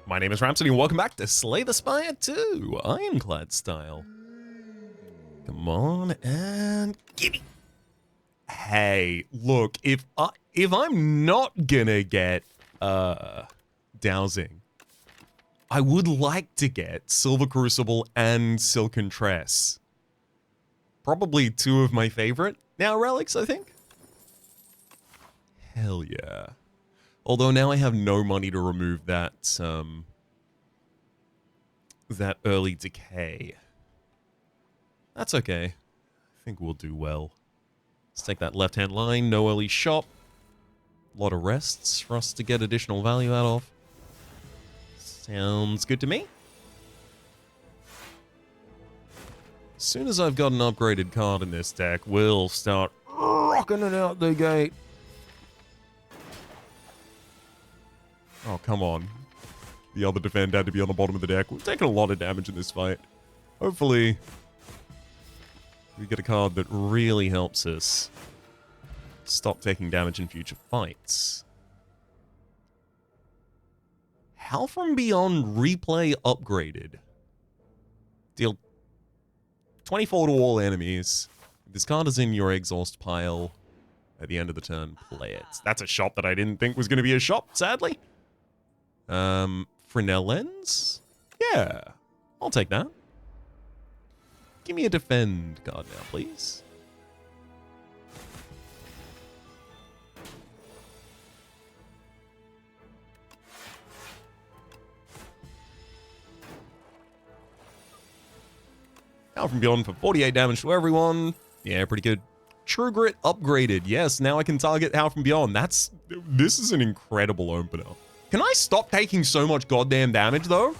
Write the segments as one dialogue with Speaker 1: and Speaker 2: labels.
Speaker 1: My name is Rhapsody and welcome back to Slay the Spire 2 Ironclad style. Come on and gimme. Hey, look, if I'm not gonna get dowsing, I would like to get Silver Crucible and Silken Tress. Probably two of my favorite Neow relics, I think. Hell yeah. Although now I have no money to remove that that early decay. That's okay. I think we'll do well. Let's take that left-hand line, no early shop. A lot of rests for us to get additional value out of. Sounds good to me. As soon as I've got an upgraded card in this deck, we'll start rocking it out the gate. Oh, come on. The other defender had to be on the bottom of the deck. We've taken a lot of damage in this fight. Hopefully, we get a card that really helps us stop taking damage in future fights. How From Beyond Replay upgraded. Deal 24 to all enemies. If this card is in your exhaust pile at the end of the turn, play it. That's a shot that I didn't think was going to be a shot, sadly. Fresnel Lens? Yeah, I'll take that. Give me a defend card now, please. Now From Beyond for 48 damage to everyone. Yeah, pretty good. True Grit upgraded. Yes, now I can target How From Beyond. This is an incredible opener. Can I stop taking so much goddamn damage, though?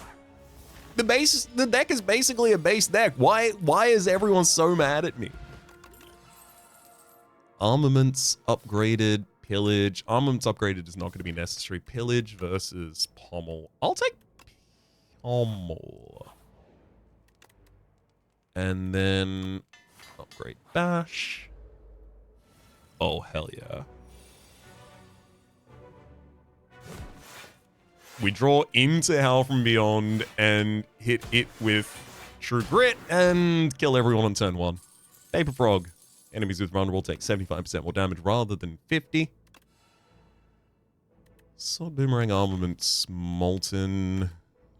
Speaker 1: The deck is basically a base deck. Why is everyone so mad at me? Armaments upgraded, pillage. Armaments upgraded is not going to be necessary. Pillage versus pommel. I'll take pommel. And then upgrade bash. Oh, hell yeah. We draw into Howl From Beyond and hit it with True Grit and kill everyone on turn 1. Paper Frog. Enemies with vulnerable take 75% more damage rather than 50. Sword Boomerang Armaments, Molten.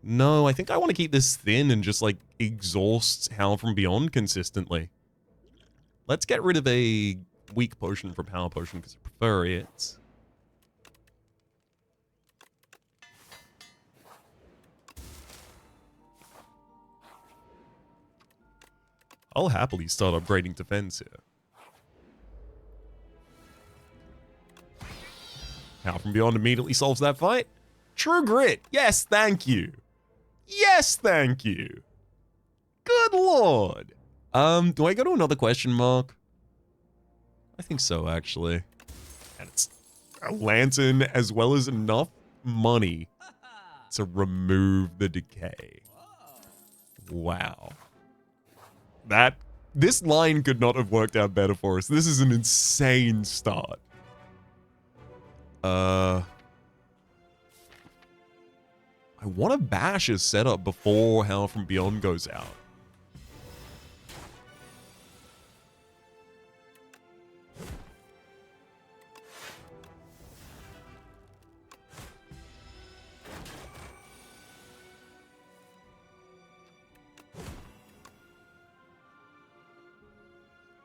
Speaker 1: No, I think I want to keep this thin and just like exhaust Howl From Beyond consistently. Let's get rid of a weak potion for Power Potion because I prefer it. I'll happily start upgrading defense here. Howl From Beyond immediately solves that fight. True Grit. Yes, thank you. Yes, thank you. Good lord. Do I go to another question mark? I think so, actually. And it's a lantern as well as enough money to remove the decay. Wow. This line could not have worked out better for us. This is an insane start. I want to bash his setup before Howl From Beyond goes out.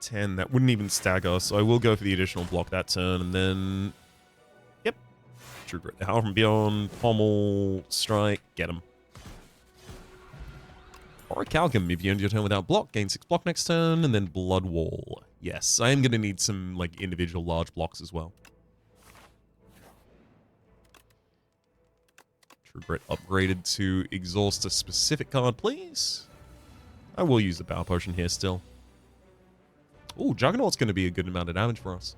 Speaker 1: That wouldn't even stagger, so I will go for the additional block that turn, and then... Yep. True Grit. Howl From Beyond, Pommel, Strike, get him. Orichalcum, if you end your turn without block, gain 6 block next turn, and then Blood Wall. Yes, I am going to need some, like, individual large blocks as well. True Grit upgraded to exhaust a specific card, please. I will use the Power Potion here still. Ooh, Juggernaut's going to be a good amount of damage for us.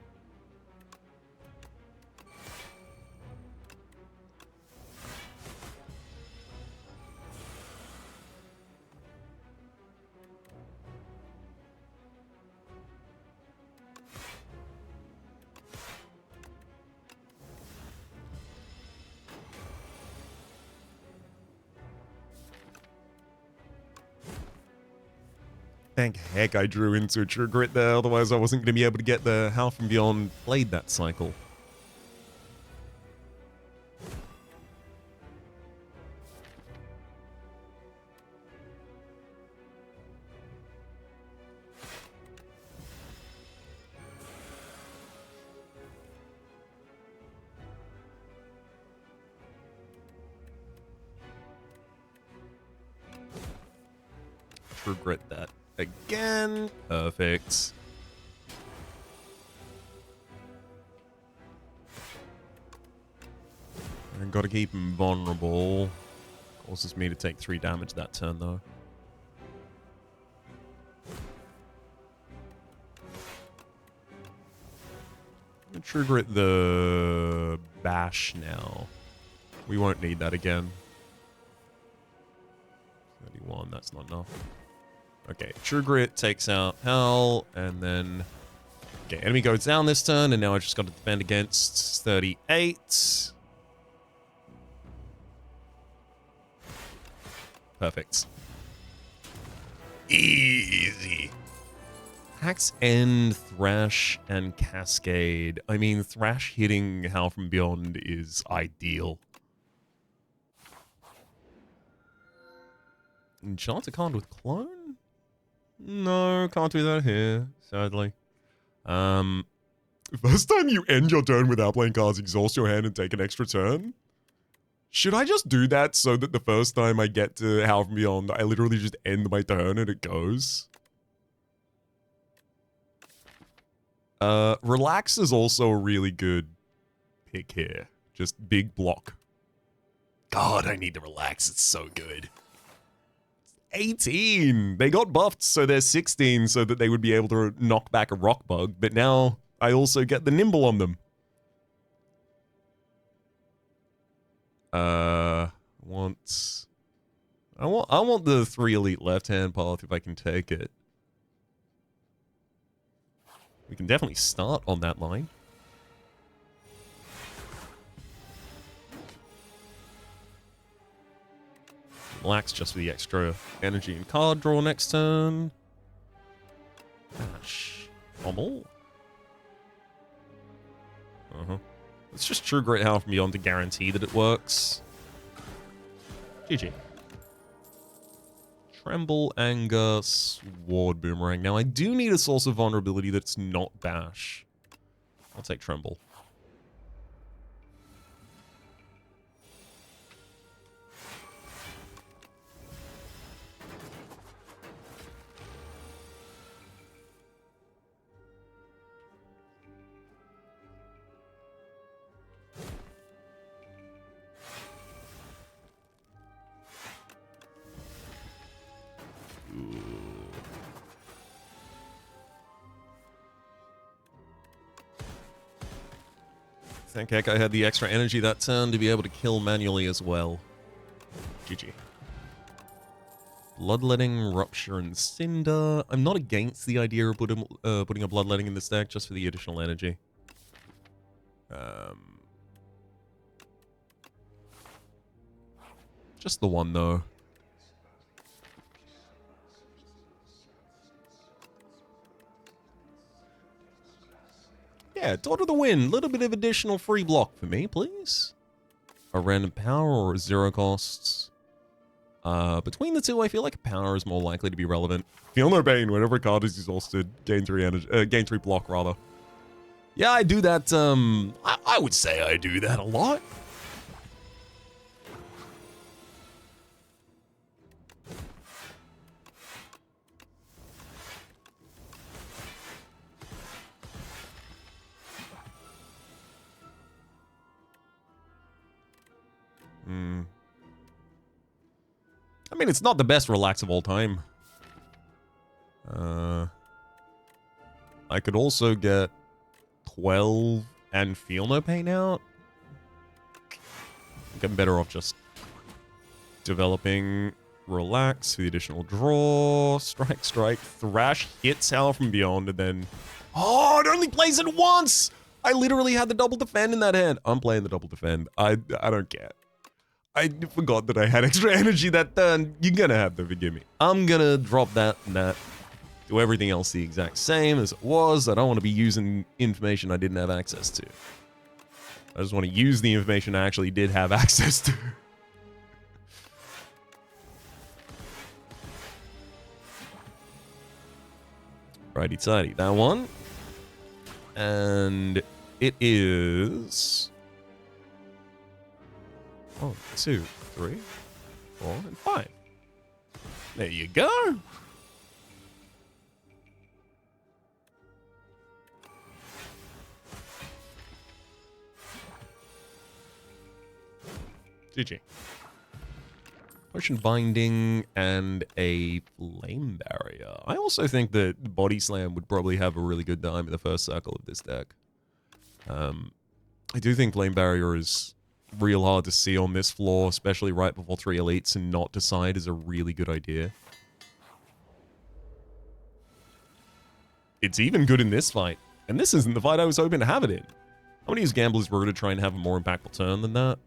Speaker 1: Thank heck I drew into a True Grit there, otherwise I wasn't going to be able to get the Howl from Beyond played that cycle. Regret that again. Perfect. And gotta keep him vulnerable. Causes me to take 3 damage that turn though. I'm gonna trigger it the bash now. We won't need that again. 31, that's not enough. Okay, True Grit takes out Hell, and then... Okay, enemy goes down this turn, and now I just got to defend against 38. Perfect. Easy. Axe End, Thrash, and Cascade. I mean, Thrash hitting Howl from Beyond is ideal. Enchant a card with Clone? No, can't do that here, sadly. First time you end your turn without playing cards, exhaust your hand and take an extra turn? Should I just do that so that the first time I get to Howl from Beyond, I literally just end my turn and it goes? Relax is also a really good pick here. Just big block. God, I need to relax. It's so good. 18. They got buffed, so they're 16, so that they would be able to knock back a rock bug. But now I also get the nimble on them. I want the 3 elite left-hand path if I can take it. We can definitely start on that line. Relax just for the extra energy and card draw next turn. Dash. Pommel. Let's just True Grit Howl from Beyond to guarantee that it works. GG. Tremble, Anger, Sword Boomerang. Now I do need a source of vulnerability that's not Bash. I'll take Tremble. Thank heck I had the extra energy that turn to be able to kill manually as well. GG. Bloodletting, Rupture, and Cinder. I'm not against the idea of putting a Bloodletting in this deck just for the additional energy. Just the one, though. Yeah, Dot of the Wind. Little bit of additional free block for me, please. A random power or a 0 costs. Between the two, I feel like power is more likely to be relevant. Feel no pain. Whenever a card is exhausted, gain 3 energy, gain 3 block, rather. Yeah, I do that, I would say I do that a lot. I mean, it's not the best relax of all time. I could also get 12 and Feel No Pain out. I think I'm better off just developing Relax for the additional draw. Strike, strike. Thrash hits Howl from Beyond, and then... Oh, it only plays it once! I literally had the double defend in that hand. I'm playing the double defend. I don't care. I forgot that I had extra energy that turn. You're gonna have to forgive me. I'm gonna drop that and that. Do everything else the exact same as it was. I don't want to be using information I didn't have access to. I just want to use the information I actually did have access to. Righty-tighty, that one. And it is... 1, 2, 3, 4, and 5. There you go. GG. Potion binding and a flame barrier. I also think that body slam would probably have a really good time in the first circle of this deck. I do think flame barrier is real hard to see on this floor, especially right before 3 elites, and not decide is a really good idea. It's even good in this fight, and this isn't the fight I was hoping to have it in. I'm going to use Gambler's Brew to try and have a more impactful turn than that.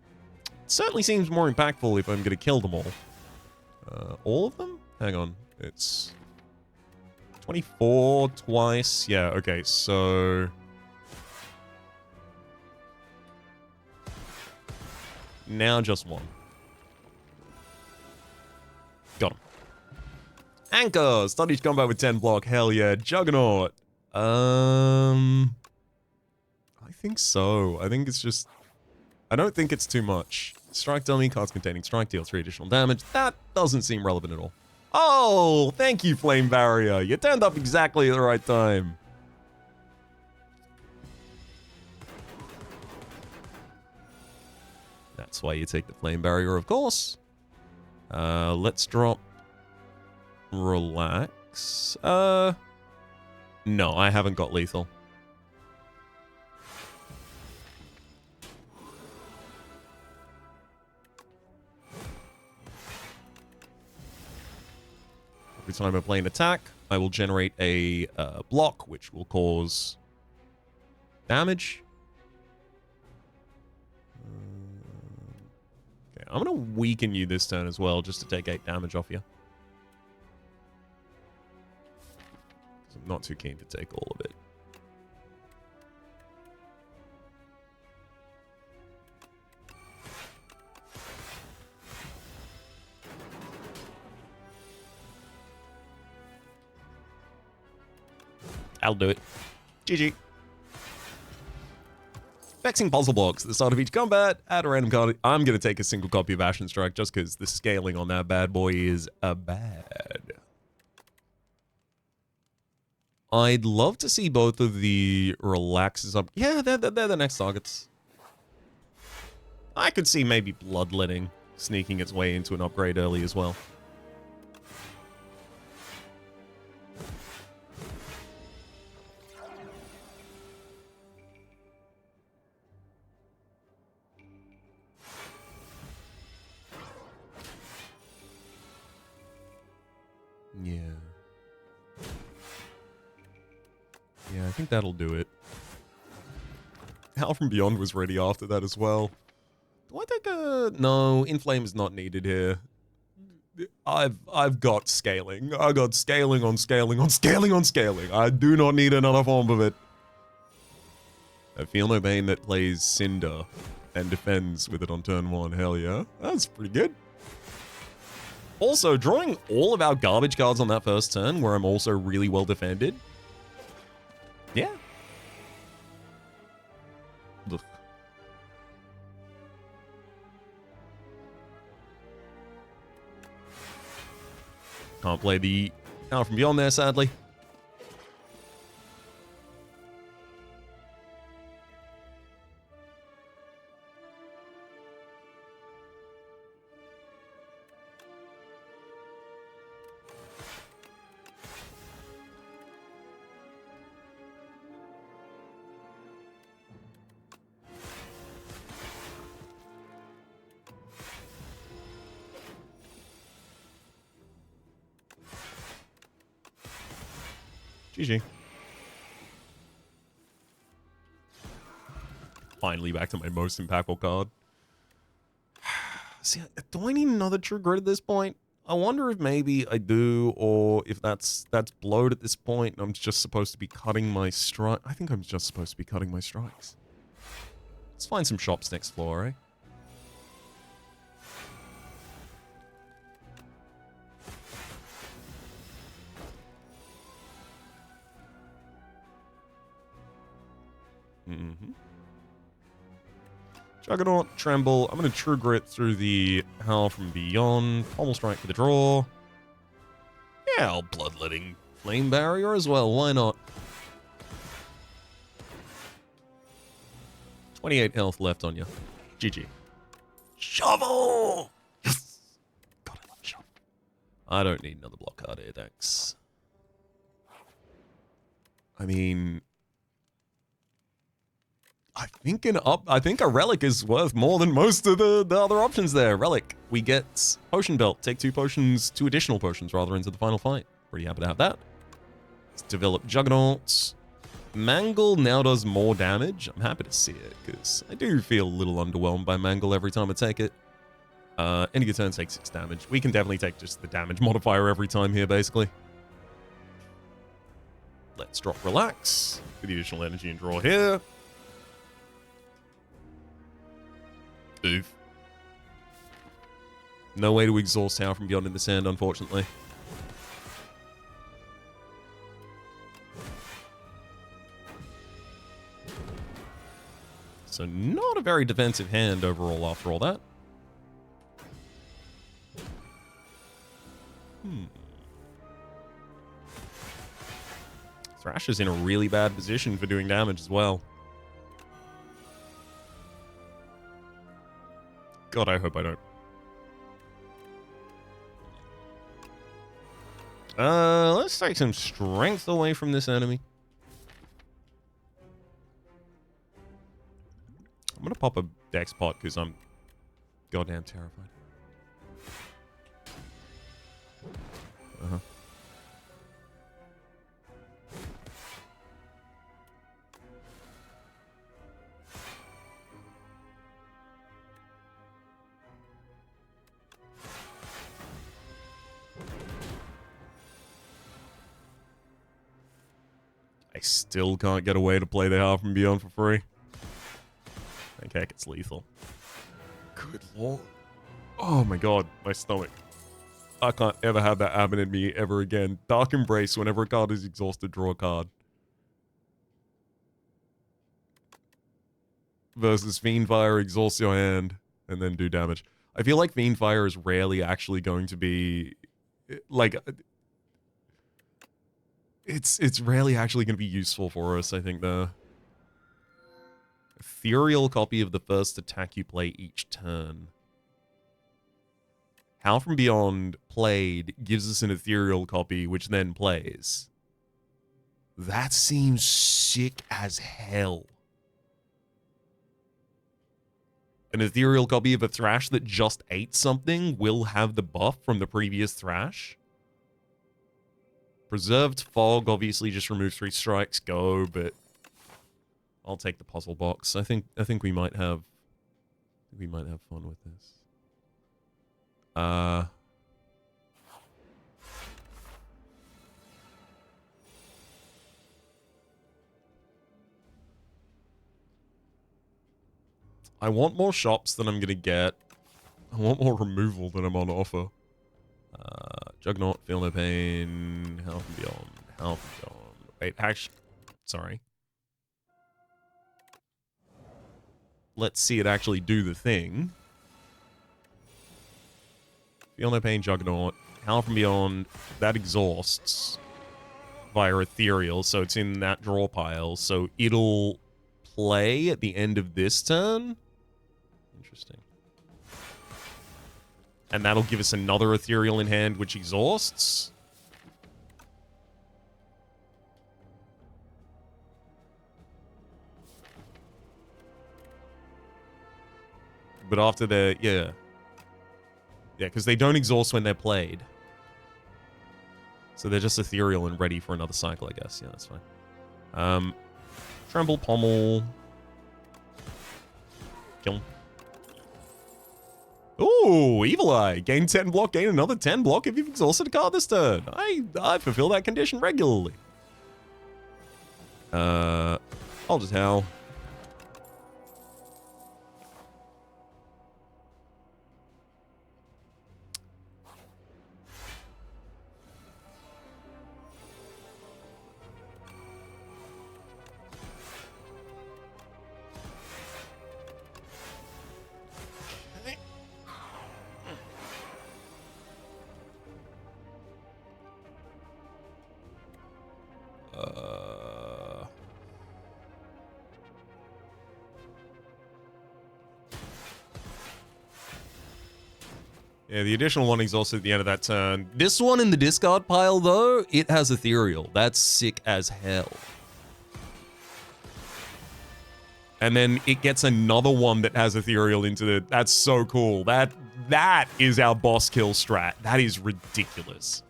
Speaker 1: It certainly seems more impactful if I'm going to kill them all. All of them? Hang on. It's 24 twice. Yeah, okay, so... now just one. Got him. Anchor! Start each combat with 10 block. Hell yeah. Juggernaut. I think so. I think it's just... I don't think it's too much. Strike dummy, cards containing strike, deal 3 additional damage. That doesn't seem relevant at all. Oh, thank you, Flame Barrier. You turned up exactly at the right time. That's why you take the Flame Barrier, of course. Let's drop... Relax. No, I haven't got lethal. Every time I play an attack, I will generate a block, which will cause damage. Okay, I'm going to weaken you this turn as well, just to take 8 damage off you. I'm not too keen to take all of it. I'll do it. GG. Vexing puzzle blocks. At the start of each combat, add a random card. I'm going to take a single copy of Ashen Strike just because the scaling on that bad boy is bad. I'd love to see both of the relaxes up. Yeah, they're the next targets. I could see maybe Bloodletting sneaking its way into an upgrade early as well. Yeah. Yeah, I think that'll do it. Hell from Beyond was ready after that as well. Do I take a... No, Inflame is not needed here. I've got scaling. I got scaling on scaling on scaling on scaling. I do not need another form of it. I feel no pain that plays Cinder and defends with it on turn 1. Hell yeah. That's pretty good. Also, drawing all of our garbage cards on that first turn, where I'm also really well defended. Yeah. Ugh. Can't play the Power from Beyond there, sadly. GG. Finally back to my most impactful card. See, do I need another True Grit at this point? I wonder if maybe I do, or if that's blowed at this point, and I'm just supposed to be cutting my strike. I think I'm just supposed to be cutting my strikes. Let's find some shops next floor, eh? Juggernaut, Tremble. I'm going to True Grit through the Howl from Beyond. Pommel Strike for the draw. Yeah, I'll Bloodletting Flame Barrier as well. Why not? 28 health left on you. GG. Shovel! Yes! Got it, shovel. I don't need another block card here, thanks. I mean, I think a relic is worth more than most of the other options there. Relic, we get potion belt. Take 2 potions, 2 additional potions rather into the final fight. Pretty happy to have that. Let's develop Juggernauts. Mangle now does more damage. I'm happy to see it because I do feel a little underwhelmed by Mangle every time I take it. Ending a turn takes 6 damage. We can definitely take just the damage modifier every time here, basically. Let's drop Relax for the additional energy and draw here. Oof. No way to exhaust Howl from Beyond in this hand, unfortunately. So not a very defensive hand overall after all that. Thrash is in a really bad position for doing damage as well. God, I hope I don't. Let's take some strength away from this enemy. I'm gonna pop a dex pot because I'm goddamn terrified. I still can't get away to play the Howl from Beyond for free. Thank heck it's lethal. Good lord. Oh my god, my stomach. I can't ever have that happen in me ever again. Dark Embrace, whenever a card is exhausted, draw a card. Versus Fiendfire, exhaust your hand, and then do damage. I feel like Fiendfire is rarely actually going to be... like... It's rarely actually going to be useful for us, I think, though. Ethereal copy of the first attack you play each turn. Howl from Beyond played gives us an ethereal copy, which then plays. That seems sick as hell. An ethereal copy of a Thrash that just ate something will have the buff from the previous Thrash. Preserved Fog obviously just removes 3 strikes, go, but I'll take the puzzle box. I think we might have fun with this. I want more shops than I'm gonna get. I want more removal than I'm on offer. Juggernaut, Feel No Pain, Howl from Beyond, Howl from Beyond. Wait, actually, sorry. Let's see it actually do the thing. Feel No Pain, Juggernaut, Howl from Beyond. That exhausts via ethereal, so it's in that draw pile. So it'll play at the end of this turn. Interesting. And that'll give us another ethereal in hand, which exhausts. But after the... yeah. Yeah, because they don't exhaust when they're played. So they're just ethereal and ready for another cycle, I guess. Yeah, that's fine. Tremble, Pommel. Kill him. Ooh, Evil Eye. Gain 10 block, gain another 10 block if you've exhausted a card this turn. I fulfill that condition regularly. I'll just howl. Yeah, the additional one exhausted at the end of that turn. This one in the discard pile, though, it has ethereal. That's sick as hell. And then it gets another one that has ethereal into the... That's so cool. That is our boss kill strat. That is ridiculous.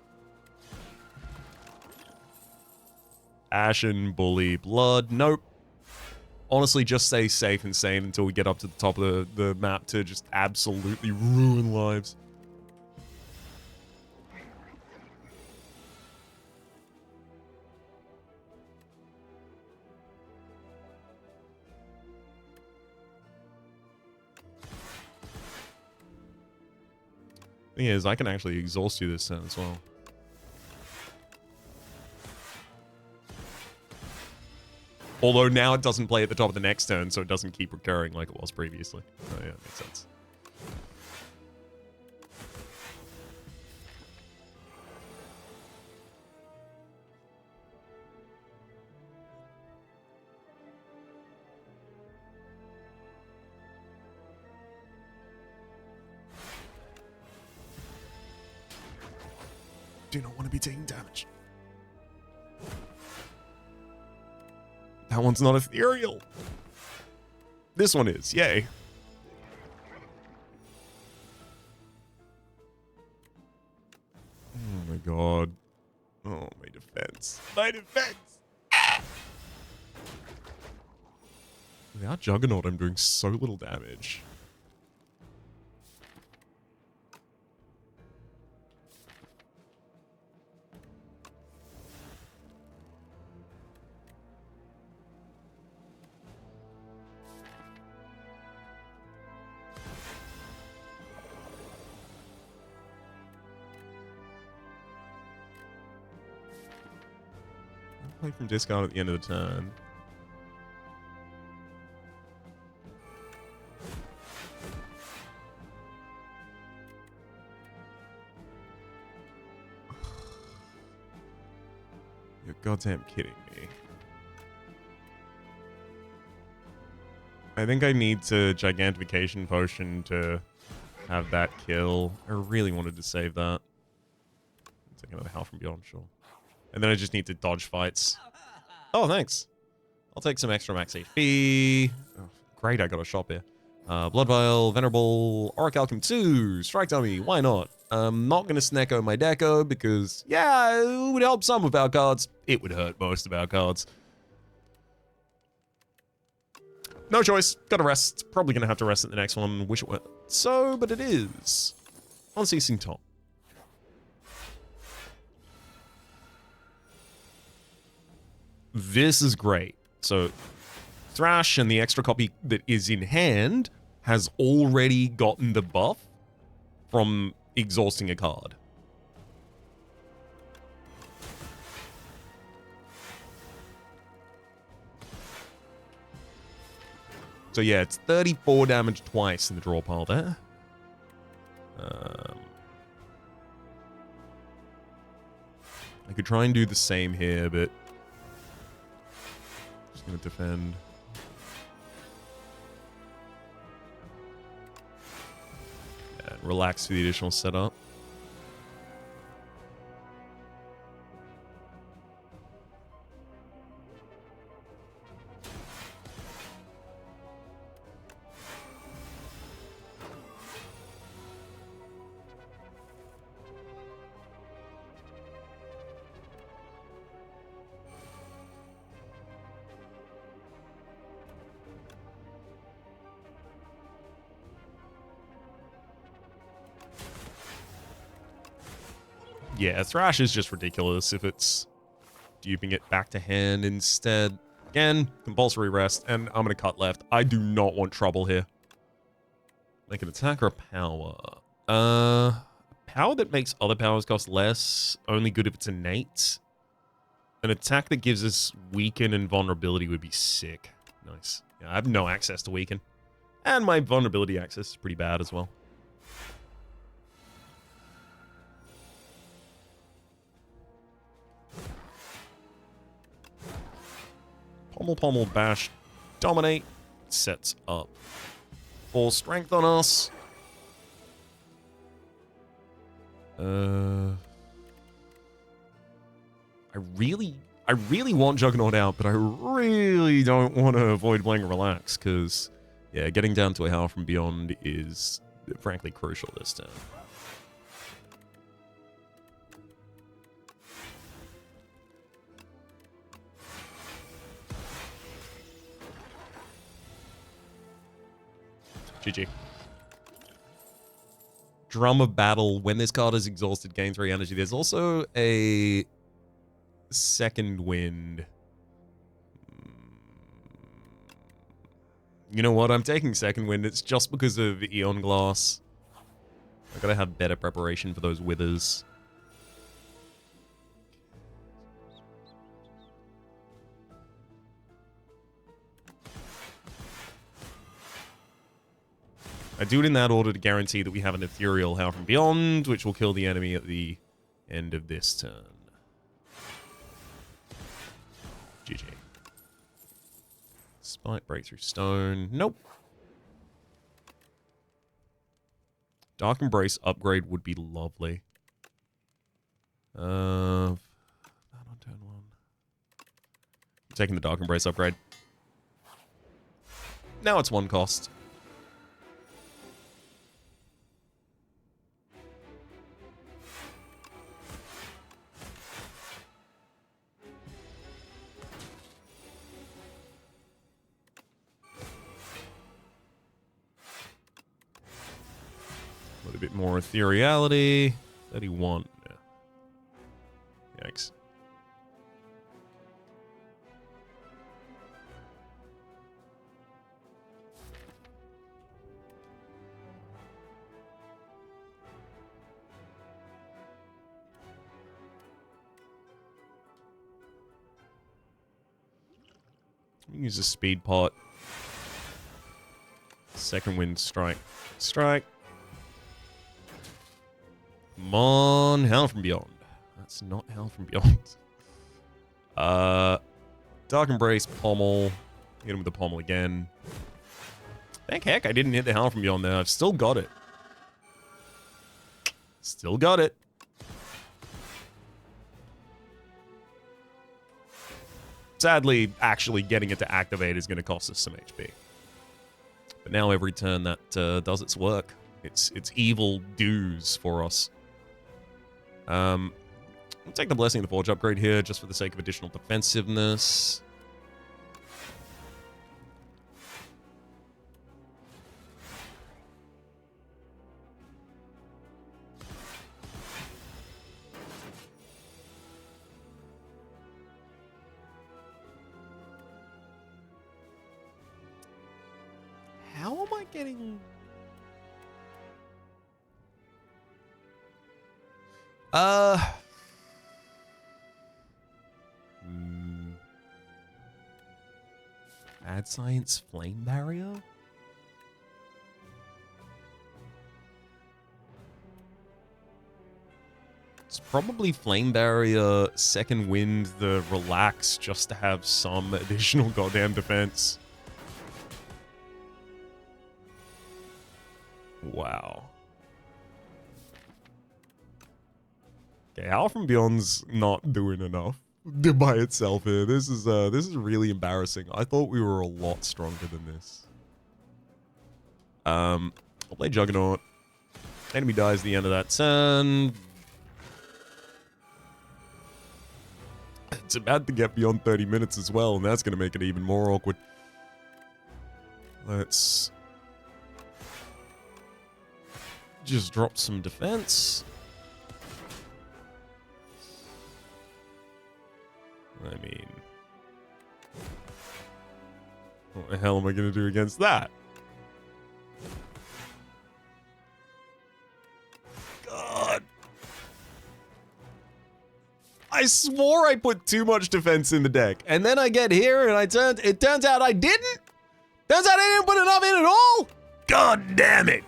Speaker 1: Ashen, Bully, Blood. Nope. Honestly, just stay safe and sane until we get up to the top of the map to just absolutely ruin lives. Thing is, I can actually exhaust you this turn as well. Although now it doesn't play at the top of the next turn, so it doesn't keep recurring like it was previously. Oh yeah, makes sense. Do not want to be taking damage. That one's not ethereal. This one is. Yay. Oh my god. Oh, my defense. My defense. Without Juggernaut, I'm doing so little damage. Play from discard at the end of the turn. You're goddamn kidding me. I think I need to Gigantification Potion to have that kill. I really wanted to save that. Take another Howl from Beyond, sure. And then I just need to dodge fights. Oh, thanks. I'll take some extra max HP. Oh, great, I got a shop here. Blood Vial, Venerable, Auric Alchem 2, Strike Dummy, why not? I'm not going to Snecko my Deco because, yeah, it would help some of our cards. It would hurt most of our cards. No choice. Gotta rest. Probably going to have to rest at the next one. Wish it weren't so, but it is. Unceasing Top. This is great. So, Thrash and the extra copy that is in hand has already gotten the buff from exhausting a card. So yeah, it's 34 damage twice in the draw pile there. I could try and do the same here, but just gonna defend. Yeah, relax for the additional setup. Yeah, Thrash is just ridiculous if it's duping it back to hand instead. Again, compulsory rest, and I'm going to cut left. I do not want trouble here. Make an attack or a power? Power that makes other powers cost less, only good if it's innate. An attack that gives us weaken and vulnerability would be sick. Nice. Yeah, I have no access to weaken. And my vulnerability access is pretty bad as well. Pommel, pommel, bash, dominate. Sets up full strength on us. I really want Juggernaut out, but I really don't want to avoid playing Relax, because, yeah, getting down to a Howl from Beyond is, frankly, crucial this turn. GG. Drum of Battle. When this card is exhausted, gain 3 energy. There's also a Second Wind. You know what? I'm taking Second Wind. It's just because of Eon Glass. I gotta have better preparation for those Withers. I do it in that order to guarantee that we have an ethereal Howl from Beyond, which will kill the enemy at the end of this turn. GG. Spite, Breakthrough Stone. Nope. Dark Embrace upgrade would be lovely. That on turn 1. I'm taking the Dark Embrace upgrade. Now it's 1 cost. A little bit more ethereality. 31. Yeah. Yikes. Use a speed pot. Second Wind, strike. Strike. Come on, Howl from Beyond. That's not Howl from Beyond. Dark Embrace, Pommel. Hit him with the Pommel again. Thank heck I didn't hit the Howl from Beyond there. I've still got it. Still got it. Sadly, actually getting it to activate is going to cost us some HP. But now every turn that does its work. It's evil dues for us. We'll take the Blessing of the Forge upgrade here just for the sake of additional defensiveness. How am I getting... Mad Science Flame Barrier? It's probably Flame Barrier, Second Wind, the Relax, just to have some additional goddamn defense. Wow. Okay, Howl from Beyond's not doing enough by itself here. This is really embarrassing. I thought we were a lot stronger than this. I'll play Juggernaut. Enemy dies at the end of that turn. It's about to get beyond 30 minutes as well, and that's going to make it even more awkward. Let's just drop some defense. I mean, what the hell am I going to do against that? God. I swore I put too much defense in the deck, and then I get here and it turns out I didn't? Turns out I didn't put enough in at all? God damn it.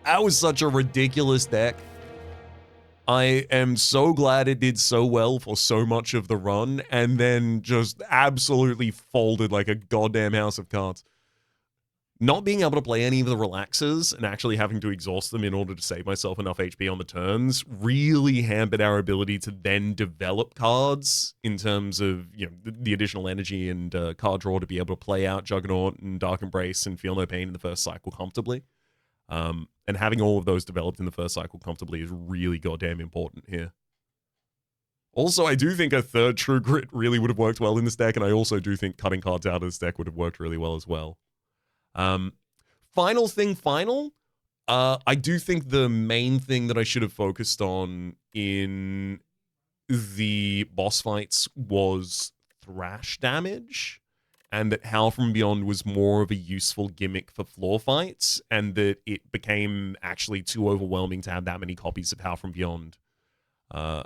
Speaker 1: That was such a ridiculous deck. I am so glad it did so well for so much of the run, and then just absolutely folded like a goddamn house of cards. Not being able to play any of the relaxers and actually having to exhaust them in order to save myself enough HP on the turns really hampered our ability to then develop cards in terms of, you know, the additional energy and card draw to be able to play out Juggernaut and Dark Embrace and Feel No Pain in the first cycle comfortably. And having all of those developed in the first cycle comfortably is really goddamn important here. Also, I do think a third True Grit really would have worked well in this deck, and I also do think cutting cards out of this deck would have worked really well as well. Final. I do think the main thing that I should have focused on in the boss fights was thrash damage, and that Howl from Beyond was more of a useful gimmick for floor fights, and that it became actually too overwhelming to have that many copies of Howl from Beyond. I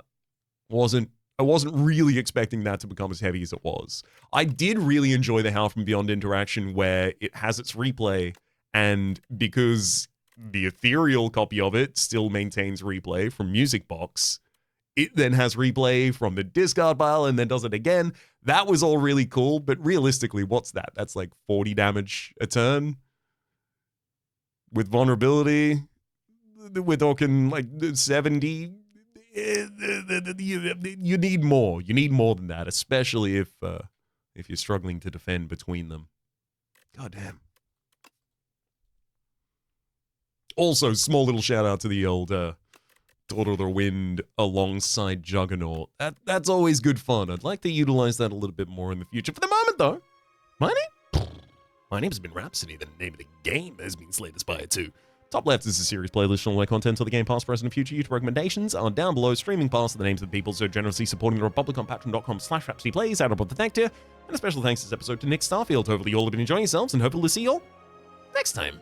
Speaker 1: wasn't really expecting that to become as heavy as it was. I did really enjoy the Howl from Beyond interaction where it has its replay, and because the ethereal copy of it still maintains replay from Music Box, it then has replay from the discard pile and then does it again. That was all really cool, but realistically, what's that? That's like 40 damage a turn? With vulnerability, we're talking like 70. You need more. You need more than that, especially if you're struggling to defend between them. God damn. Also, small little shout out to the old Daughter of the Wind alongside Juggernaut. That's always good fun. I'd like to utilize that a little bit more in the future. For the moment, though, my name's been Rhapsody. The name of the game has been Slay the Spire 2. Top left is a series playlist on all my content to the game past, present, and future. YouTube recommendations are down below. Streaming past are the names of the people so generously supporting the Republic on patreon.com/RhapsodyPlays. Out of the thank you. And a special thanks this episode to Nick Starfield. Hopefully you all have been enjoying yourselves, and hopefully to see you all next time.